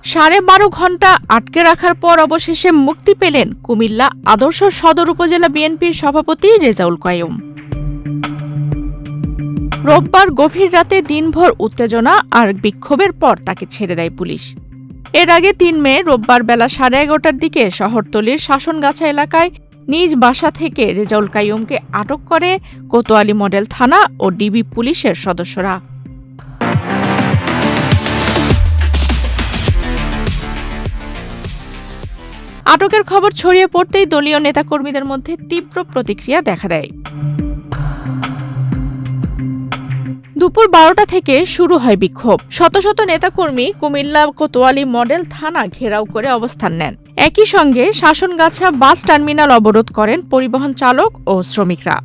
12.5 ঘন্টা আটকে রাখার পর অবশেষে মুক্তি পেলেন কুমিল্লা আদর্শ সদর উপজেলা বিএনপির সভাপতি রেজাউল কাইয়ুম। রোববার গভীর রাতে দিনভর উত্তেজনা আর বিক্ষোভের পর তাকে ছেড়ে দেয় পুলিশ। এর আগে 3 মে রোববার বেলা 11:30টার দিকে শহরতলির শাসনগাছা এলাকায় নিজ বাসা থেকে রেজাউল কাইয়ুমকে আটক করে কোতোয়ালী মডেল থানা ও ডিবি পুলিশের সদস্যরা। আটকের খবর ছড়িয়ে পড়তেই দলীয় নেতাকর্মীদের মধ্যে তীব্র প্রতিক্রিয়া দেখা দেয়। দুপুর 12টা থেকে শুরু হয় বিক্ষোভ। শত শত নেতাকর্মী কুমিল্লা কোতোয়ালী মডেল থানা ঘেরাও করে অবস্থান নেন। একই সঙ্গে শাসনগাছা বাস টার্মিনাল অবরোধ করেন পরিবহন চালক ও শ্রমিকরা।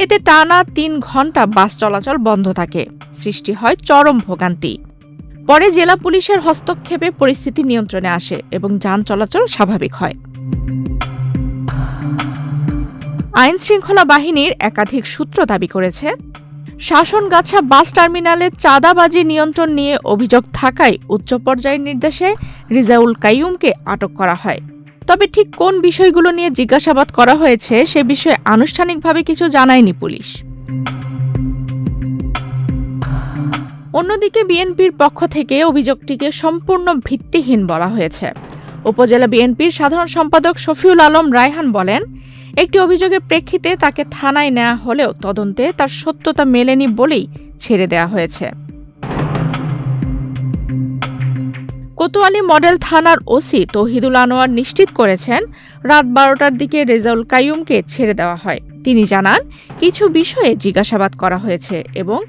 এতে টানা 3 ঘন্টা বাস চলাচল বন্ধ থাকে। সৃষ্টি হয় চরম ভোগান্তি। পরে জেলা পুলিশের হস্তক্ষেপে পরিস্থিতি নিয়ন্ত্রণে আসে এবং যান চলাচল স্বাভাবিক হয়। আইন শৃঙ্খলা বাহিনীর একাধিক সূত্র দাবি করেছে, শাসনগাছা বাস টার্মিনালে চাঁদাবাজি নিয়ন্ত্রণ নিয়ে অভিযোগ থাকায় উচ্চ পর্যায়ের নির্দেশে রেজাউল কাইয়ুমকে আটক করা হয়। তবে ঠিক কোন বিষয়গুলো নিয়ে জিজ্ঞাসাবাদ করা হয়েছে সে বিষয়ে আনুষ্ঠানিকভাবে কিছু জানায়নি পুলিশ। অন্যদিকে বিএনপির পক্ষ থেকে অভিযোগটিকে সম্পূর্ণ ভিত্তিহীন বলা হয়েছে। উপজেলা বিএনপির সাধারণ সম্পাদক শফিউল আলম রায়হান বলেন, একটি অভিযোগের প্রেক্ষিতে তাকে থানায় নেওয়া হলেও তদন্তে তার সত্যতা মেলেনি বলেই ছেড়ে দেওয়া হয়েছে। কোতোয়ালী মডেল থানার ওসি তৌহিদুল আনোয়ার নিশ্চিত করেছেন, রাত 12টার দিকে রেজাউল কাইয়ুমকে ছেড়ে দেওয়া হয়। তিনি জানান, কিছু বিষয়ে জিজ্ঞাসাবাদ করা হয়েছে এবং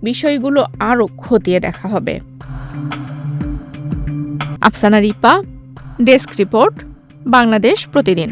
বিষয়গুলো আরও খতিয়ে দেখা হবে। আফসানা রিপা, ডেস্ক রিপোর্ট, বাংলাদেশ প্রতিদিন।